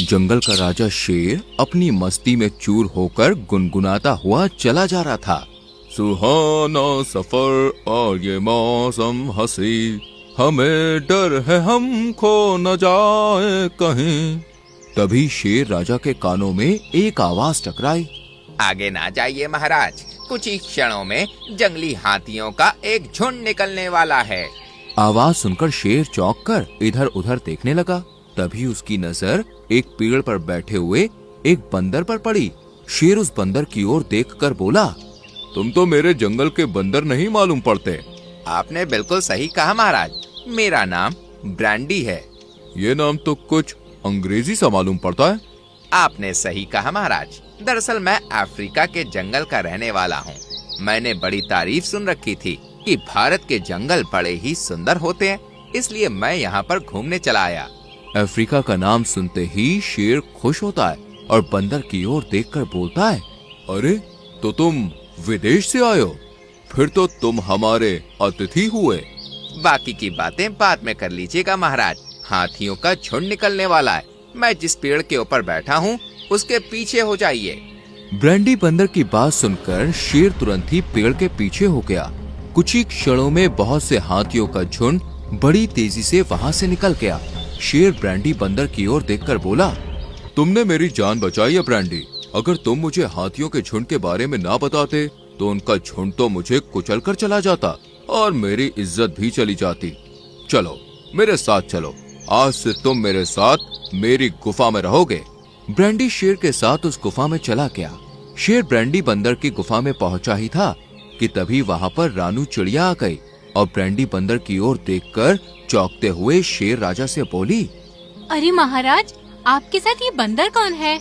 जंगल का राजा शेर अपनी मस्ती में चूर होकर गुनगुनाता हुआ चला जा रहा था। सुहाना सफर और ये मौसम हंसी, हमें डर है हम खो न जाए कहीं। तभी शेर राजा के कानों में एक आवाज टकराई। आगे ना जाइए महाराज, कुछ ही क्षणों में जंगली हाथियों का एक झुंड निकलने वाला है। आवाज सुनकर शेर चौंक कर इधर उधर देखने लगा। तभी उसकी नजर एक पेड़ पर बैठे हुए एक बंदर पर पड़ी। शेर उस बंदर की ओर देखकर बोला, तुम तो मेरे जंगल के बंदर नहीं मालूम पड़ते। आपने बिल्कुल सही कहा महाराज, मेरा नाम ब्रांडी है। ये नाम तो कुछ अंग्रेजी सा मालूम पड़ता है। आपने सही कहा महाराज, दरअसल मैं अफ्रीका के जंगल का रहने वाला हूँ। मैंने बड़ी तारीफ सुन रखी थी कि भारत के जंगल बड़े ही सुंदर होते हैं, इसलिए मैं यहाँ पर घूमने चला आया। अफ्रीका का नाम सुनते ही शेर खुश होता है और बंदर की ओर देखकर बोलता है, अरे तो तुम विदेश से आए हो, फिर तो तुम हमारे अतिथि हुए। बाकी की बातें बाद में कर लीजिएगा महाराज, हाथियों का झुंड निकलने वाला है। मैं जिस पेड़ के ऊपर बैठा हूँ उसके पीछे हो जाइए। ब्रांडी बंदर की बात सुनकर शेर तुरंत ही पेड़ के पीछे हो गया। कुछ ही क्षणों में बहुत से हाथियों का झुंड बड़ी तेजी से वहाँ से निकल गया। शेर ब्रांडी बंदर की ओर देखकर बोला, तुमने मेरी जान बचाई है ब्रांडी। अगर तुम मुझे हाथियों के झुंड के बारे में ना बताते तो उनका झुंड तो मुझे कुचल कर चला जाता और मेरी इज्जत भी चली जाती। चलो मेरे साथ चलो, आज से तुम मेरे साथ मेरी गुफा में रहोगे। ब्रांडी शेर के साथ उस गुफा में चला गया। शेर ब्रांडी बंदर की गुफा में पहुंचा ही था कि तभी वहां पर रानू चिड़िया आ गई और ब्रांडी बंदर की ओर देखकर चौंकते हुए शेर राजा से बोली, अरे महाराज, आपके साथ ये बंदर कौन है?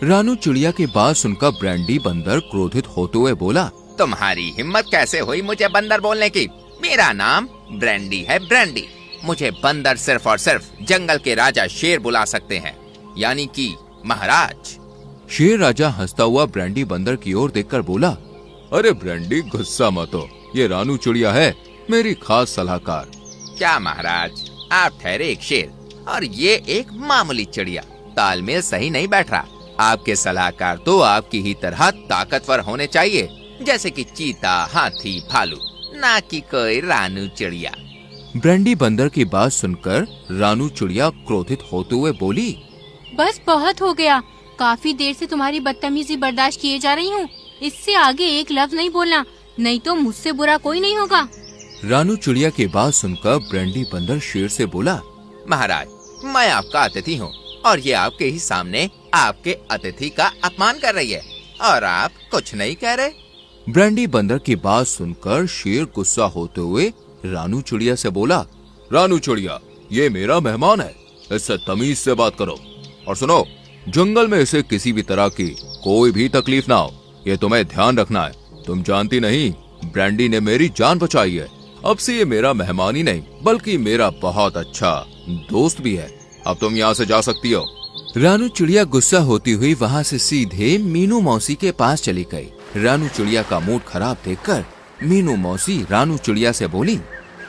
रानू चिड़िया की बात सुनकर ब्रांडी बंदर क्रोधित होते हुए बोला, तुम्हारी हिम्मत कैसे हुई मुझे बंदर बोलने की? मेरा नाम ब्रांडी है, ब्रांडी। मुझे बंदर सिर्फ और सिर्फ जंगल के राजा शेर बुला सकते हैं, यानी कि महाराज। शेर राजा हंसता हुआ ब्रांडी बंदर की ओर देखकर बोला, अरे ब्रांडी गुस्सा मत हो, ये रानू चिड़िया है, मेरी खास सलाहकार। क्या महाराज, आप ठहरे एक शेर और ये एक मामूली चिड़िया, तालमेल सही नहीं बैठ रहा। आपके सलाहकार तो आपकी ही तरह ताकतवर होने चाहिए, जैसे कि चीता, हाथी, भालू, ना कि कोई रानू चिड़िया। ब्रांडी बंदर की बात सुनकर रानू चिड़िया क्रोधित होते हुए बोली, बस बहुत हो गया, काफी देर से तुम्हारी बदतमीजी बर्दाश्त किए जा रही हूँ। इससे आगे एक लफ्ज नहीं बोलना, नहीं तो मुझसे बुरा कोई नहीं होगा। रानू चिड़िया की बात सुनकर ब्रांडी बंदर शेर से बोला, महाराज, मैं आपका अतिथि हूँ और ये आपके ही सामने आपके अतिथि का अपमान कर रही है और आप कुछ नहीं कह रहे। ब्रांडी बंदर की बात सुनकर शेर गुस्सा होते हुए रानू चिड़िया से बोला, रानू चिड़िया, ये मेरा मेहमान है, इससे तमीज से बात करो। और सुनो, जंगल में इसे किसी भी तरह की कोई भी तकलीफ ना हो, ये तुम्हें ध्यान रखना है। तुम जानती नहीं, ब्रांडी ने मेरी जान बचाई है। अब से ये मेरा मेहमान ही नहीं बल्कि मेरा बहुत अच्छा दोस्त भी है। अब तुम यहाँ से जा सकती हो। रानू चिड़िया गुस्सा होती हुई वहाँ से सीधे मीनू मौसी के पास चली गई। रानू चिड़िया का मूड खराब देखकर मीनू मौसी रानू चिड़िया से बोली,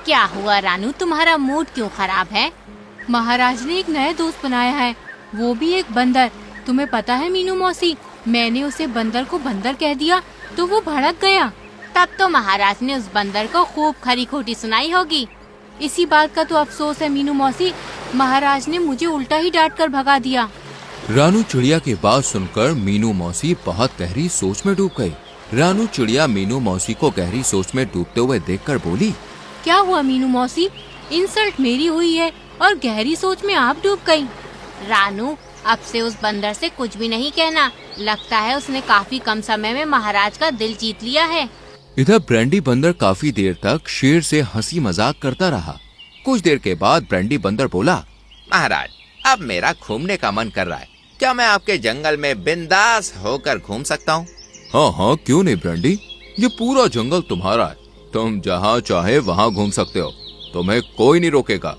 क्या हुआ रानू, तुम्हारा मूड क्यों खराब है? महाराज ने एक नया दोस्त बनाया है, वो भी एक बंदर। तुम्हें पता है मीनू मौसी, मैंने उसे बंदर को बंदर कह दिया तो वो भड़क गया। तब तो महाराज ने उस बंदर को खूब खरी खोटी सुनाई होगी। इसी बात का तो अफसोस है मीनू मौसी, महाराज ने मुझे उल्टा ही डांट कर भगा दिया। रानू चिड़िया की बात सुनकर मीनू मौसी बहुत गहरी सोच में डूब गई। रानू चिड़िया मीनू मौसी को गहरी सोच में डूबते हुए देखकर बोली, क्या हुआ मीनू मौसी, इंसल्ट मेरी हुई है और गहरी सोच में आप डूब गई। रानू, अब से उस बंदर से कुछ भी नहीं कहना, लगता है उसने काफी कम समय में महाराज का दिल जीत लिया है। इधर ब्रांडी बंदर काफी देर तक शेर से हंसी मजाक करता रहा। कुछ देर के बाद ब्रांडी बंदर बोला, महाराज, अब मेरा घूमने का मन कर रहा है, क्या मैं आपके जंगल में बिंदास होकर घूम सकता हूँ? हाँ हाँ, क्यों नहीं ब्रांडी, ये पूरा जंगल तुम्हारा है, तुम जहाँ चाहे वहाँ घूम सकते हो, तुम्हें कोई नहीं रोकेगा।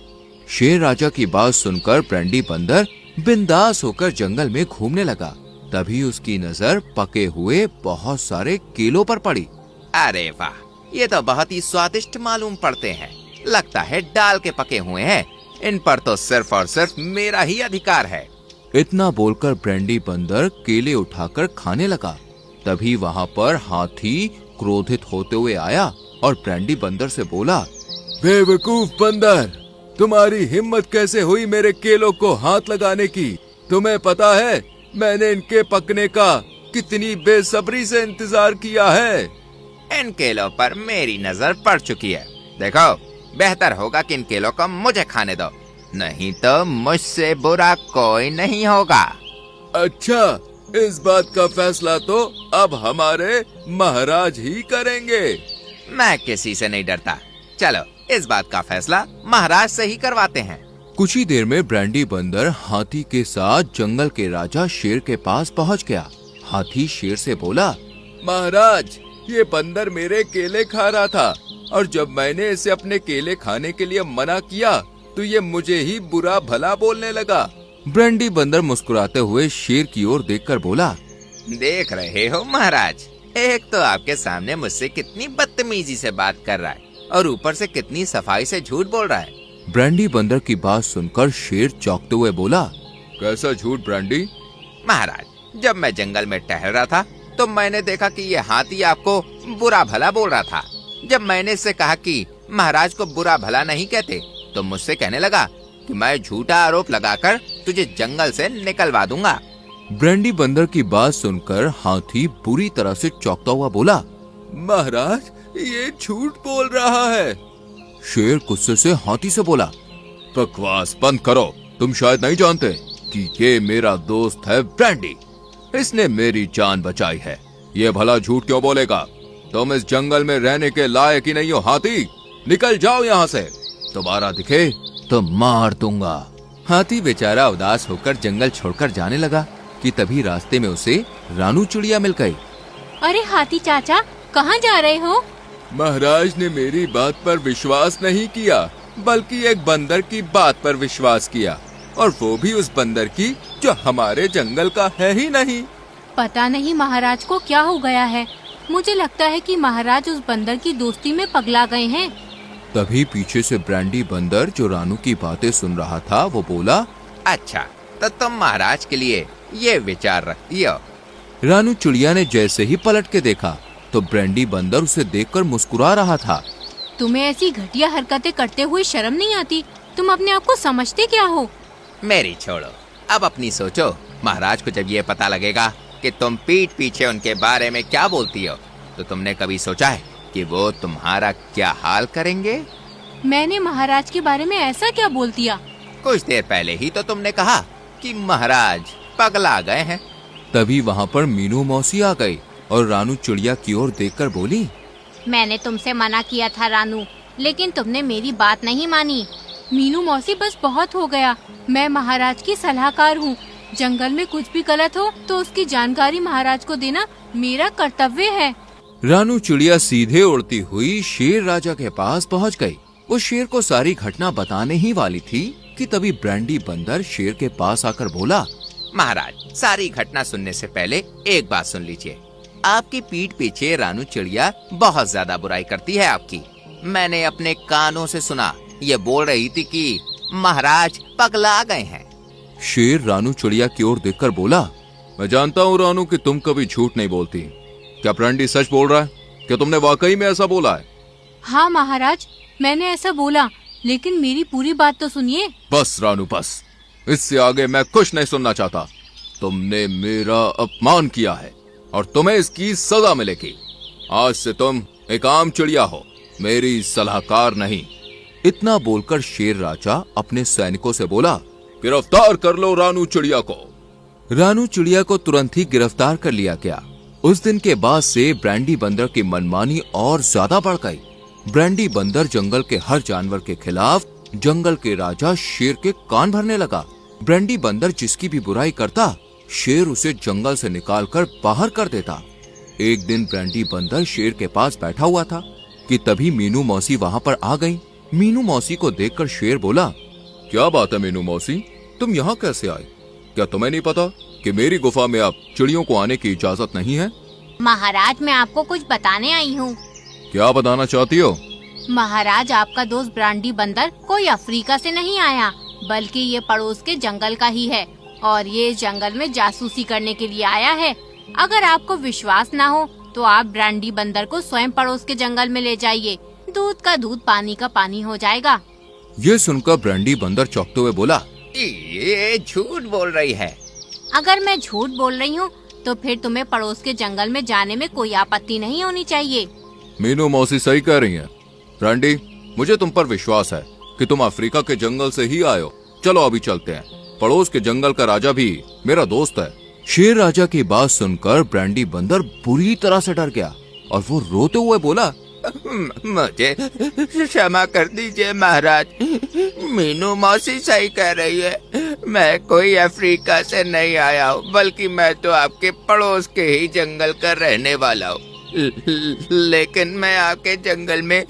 शेर राजा की बात सुनकर ब्रांडी बंदर बिंदास होकर जंगल में घूमने लगा। तभी उसकी नजर पके हुए बहुत सारे केलों पर पड़ी। अरे वाह, ये तो बहुत ही स्वादिष्ट मालूम पड़ते हैं, लगता है डाल के पके हुए हैं। इन पर तो सिर्फ और सिर्फ मेरा ही अधिकार है। इतना बोलकर ब्रांडी बंदर केले उठाकर खाने लगा। तभी वहां पर हाथी क्रोधित होते हुए आया और ब्रांडी बंदर से बोला, बेवकूफ बंदर, तुम्हारी हिम्मत कैसे हुई मेरे केलों को हाथ लगाने की? तुम्हें पता है मैंने इनके पकने का कितनी बेसब्री से इंतजार किया है। इन केलों पर मेरी नजर पड़ चुकी है। देखो, बेहतर होगा कि इन केलों को मुझे खाने दो, नहीं तो मुझसे बुरा कोई नहीं होगा। अच्छा, इस बात का फैसला तो अब हमारे महाराज ही करेंगे। मैं किसी से नहीं डरता। चलो, इस बात का फैसला महाराज से ही करवाते हैं। कुछ ही देर में ब्रांडी बंदर हाथी के साथ जंगल के राजा शेर के पास पहुंच गया। हाथी शेर से बोला, महाराज, ये बंदर मेरे केले खा रहा था और जब मैंने इसे अपने केले खाने के लिए मना किया तो ये मुझे ही बुरा भला बोलने लगा। ब्रांडी बंदर मुस्कुराते हुए शेर की ओर देखकर बोला, देख रहे हो महाराज, एक तो आपके सामने मुझसे कितनी बदतमीजी से बात कर रहा है और ऊपर से कितनी सफाई से झूठ बोल रहा है। ब्रांडी बंदर की बात सुनकर शेर चौंकते हुए बोला, कैसा झूठ ब्रांडी? महाराज, जब मैं जंगल में टहल रहा था तो मैंने देखा कि ये हाथी आपको बुरा भला बोल रहा था। जब मैंने इससे कहा कि महाराज को बुरा भला नहीं कहते तो मुझसे कहने लगा कि मैं झूठा आरोप लगाकर तुझे जंगल से निकलवा दूंगा। ब्रांडी बंदर की बात सुनकर हाथी बुरी तरह से चौंकता हुआ बोला, महाराज, ये झूठ बोल रहा है। शेर गुस्से से हाथी से बोला, बकवास बंद करो। तुम शायद नहीं जानते कि ये मेरा दोस्त है ब्रांडी। इसने मेरी जान बचाई है। ये भला झूठ क्यों बोलेगा? तुम इस जंगल में रहने के लायक ही नहीं हो हाथी। निकल जाओ यहाँ से। दोबारा दिखे तो मार दूंगा। हाथी बेचारा उदास होकर जंगल छोड़कर जाने लगा कि तभी रास्ते में उसे रानू चिड़िया मिल गई। अरे हाथी चाचा, कहाँ जा रहे हो? महाराज ने मेरी बात पर विश्वास नहीं किया, बल्कि एक बंदर की बात पर विश्वास किया, और वो भी उस बंदर की जो हमारे जंगल का है ही नहीं। पता नहीं महाराज को क्या हो गया है। मुझे लगता है कि महाराज उस बंदर की दोस्ती में पगला गए हैं। तभी पीछे से ब्रांडी बंदर, जो रानू की बातें सुन रहा था, वो बोला, अच्छा, तो तुम महाराज के लिए ये विचार रखती हो। रानू चिड़िया ने जैसे ही पलट के देखा तो ब्रांडी बंदर उसे देखकर मुस्कुरा रहा था। तुम्हें ऐसी घटिया हरकतें करते हुए शर्म नहीं आती? तुम अपने आप को समझते क्या हो? मेरी छोड़ो, अब अपनी सोचो। महाराज को जब ये पता लगेगा कि तुम पीठ पीछे उनके बारे में क्या बोलती हो, तो तुमने कभी सोचा है कि वो तुम्हारा क्या हाल करेंगे? मैंने महाराज के बारे में ऐसा क्या बोल दिया? कुछ देर पहले ही तो तुमने कहा कि महाराज पगला गए हैं। तभी वहाँ पर मीनू मौसी आ गई और रानू चिड़िया की ओर देखकर बोली, मैंने तुमसे मना किया था रानू, लेकिन तुमने मेरी बात नहीं मानी। मीनू मौसी, बस बहुत हो गया। मैं महाराज की सलाहकार हूँ। जंगल में कुछ भी गलत हो तो उसकी जानकारी महाराज को देना मेरा कर्तव्य है। रानू चिड़िया सीधे उड़ती हुई शेर राजा के पास पहुँच गई। वो शेर को सारी घटना बताने ही वाली थी कि तभी ब्रांडी बंदर शेर के पास आकर बोला, महाराज, सारी घटना सुनने से पहले एक बात सुन लीजिए। आपकी पीठ पीछे रानू चिड़िया बहुत ज्यादा बुराई करती है आपकी। मैंने अपने कानों से सुना, ये बोल रही थी कि महाराज पगला गए हैं। शेर रानू चिड़िया की ओर देखकर बोला, मैं जानता हूँ रानू कि तुम कभी झूठ नहीं बोलती। क्या ब्रांडी सच बोल रहा है? क्या तुमने वाकई में ऐसा बोला है? हाँ महाराज, मैंने ऐसा बोला, लेकिन मेरी पूरी बात तो सुनिए। बस रानू, बस। इससे आगे मैं कुछ नहीं सुनना चाहता। तुमने मेरा अपमान किया है और तुम्हें इसकी सजा मिलेगी। आज से तुम एक आम चिड़िया हो, मेरी सलाहकार नहीं। इतना बोलकर शेर राजा अपने सैनिकों से बोला, गिरफ्तार कर लो रानू चिड़िया को। रानू चिड़िया को तुरंत ही गिरफ्तार कर लिया गया। उस दिन के बाद से ब्रांडी बंदर की मनमानी और ज्यादा बढ़ गई। ब्रांडी बंदर जंगल के हर जानवर के खिलाफ जंगल के राजा शेर के कान भरने लगा। ब्रांडी बंदर जिसकी भी बुराई करता, शेर उसे जंगल से निकालकर बाहर कर देता। एक दिन ब्रांडी बंदर शेर के पास बैठा हुआ था कि तभी मीनू मौसी वहाँ पर आ गई। मीनू मौसी को देखकर शेर बोला, क्या बात है मीनू मौसी, तुम यहाँ कैसे आए? क्या तुम्हें नहीं पता कि मेरी गुफा में अब चिड़ियों को आने की इजाजत नहीं है? महाराज, मैं आपको कुछ बताने आई हूँ। क्या बताना चाहती हो? महाराज, आपका दोस्त ब्रांडी बंदर कोई अफ्रीका से नहीं आया, बल्कि ये पड़ोस के जंगल का ही है। और ये जंगल में जासूसी करने के लिए आया है। अगर आपको विश्वास ना हो तो आप ब्रांडी बंदर को स्वयं पड़ोस के जंगल में ले जाइए। दूध का दूध, पानी का पानी हो जाएगा। ये सुनकर ब्रांडी बंदर चौंकते हुए बोला, ये झूठ बोल रही है। अगर मैं झूठ बोल रही हूँ तो फिर तुम्हें पड़ोस के जंगल में जाने में कोई आपत्ति नहीं होनी चाहिए। मीनू मौसी सही कह रही हैं। ब्रांडी, मुझे तुम पर विश्वास है कि तुम अफ्रीका के जंगल से ही आए हो। चलो अभी चलते हैं। पड़ोस के जंगल का राजा भी मेरा दोस्त है। शेर राजा की बात सुनकर ब्रांडी बंदर बुरी तरह से डर गया और वो रोते हुए बोला, मुझे क्षमा कर दीजिए महाराज, मीनू मौसी सही कह रही है। मैं कोई अफ्रीका से नहीं आया हूँ, बल्कि मैं तो आपके पड़ोस के ही जंगल का रहने वाला हूँ। लेकिन मैं आपके जंगल में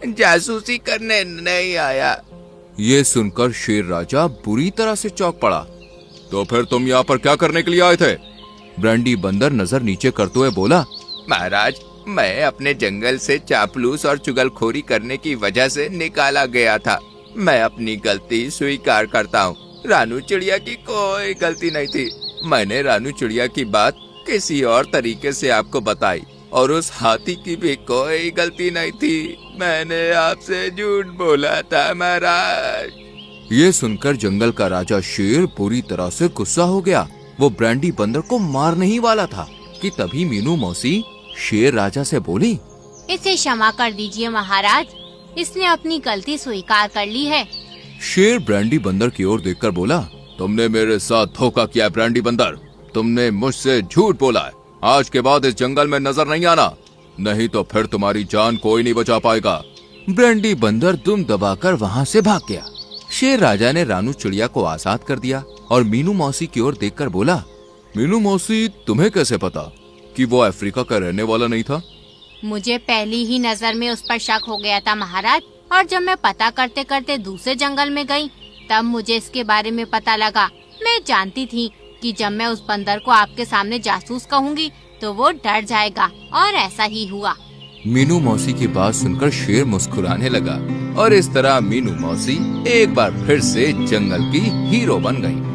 जासूसी करने नहीं आया। ये सुनकर शेर राजा बुरी तरह से चौंक पड़ा। तो फिर तुम यहाँ पर क्या करने के लिए आए थे? ब्रांडी बंदर नजर नीचे करते हुए बोला, महाराज, मैं अपने जंगल से चापलूस और चुगलखोरी करने की वजह से निकाला गया था। मैं अपनी गलती स्वीकार करता हूँ। रानू चिड़िया की कोई गलती नहीं थी। मैंने रानू चिड़िया की बात किसी और तरीके से आपको बताई और उस हाथी की भी कोई गलती नहीं थी। मैंने आपसे झूठ बोला था महाराज। ये सुनकर जंगल का राजा शेर बुरी तरह से गुस्सा हो गया। वो ब्रांडी बंदर को मारने ही वाला था कि तभी मीनू मौसी शेर राजा से बोली, इसे क्षमा कर दीजिए महाराज, इसने अपनी गलती स्वीकार कर ली है। शेर ब्रांडी बंदर की ओर देखकर बोला, तुमने मेरे साथ धोखा किया है ब्रांडी बंदर। तुमने मुझसे झूठ बोला है। आज के बाद इस जंगल में नजर नहीं आना, नहीं तो फिर तुम्हारी जान कोई नहीं बचा पाएगा। ब्रांडी बंदर दुम दबाकर वहाँ से भाग गया। शेर राजा ने रानू चिड़िया को आजाद कर दिया और मीनू मौसी की ओर देखकर बोला, मीनू मौसी, तुम्हें कैसे पता कि वो अफ्रीका का रहने वाला नहीं था? मुझे पहली ही नजर में उस पर शक हो गया था महाराज, और जब मैं पता करते करते दूसरे जंगल में गई तब मुझे इसके बारे में पता लगा। मैं जानती थी कि जब मैं उस बंदर को आपके सामने जासूस कहूँगी तो वो डर जाएगा, और ऐसा ही हुआ। मीनू मौसी की बात सुनकर शेर मुस्कुराने लगा और इस तरह मीनू मौसी एक बार फिर से जंगल की हीरो बन गई।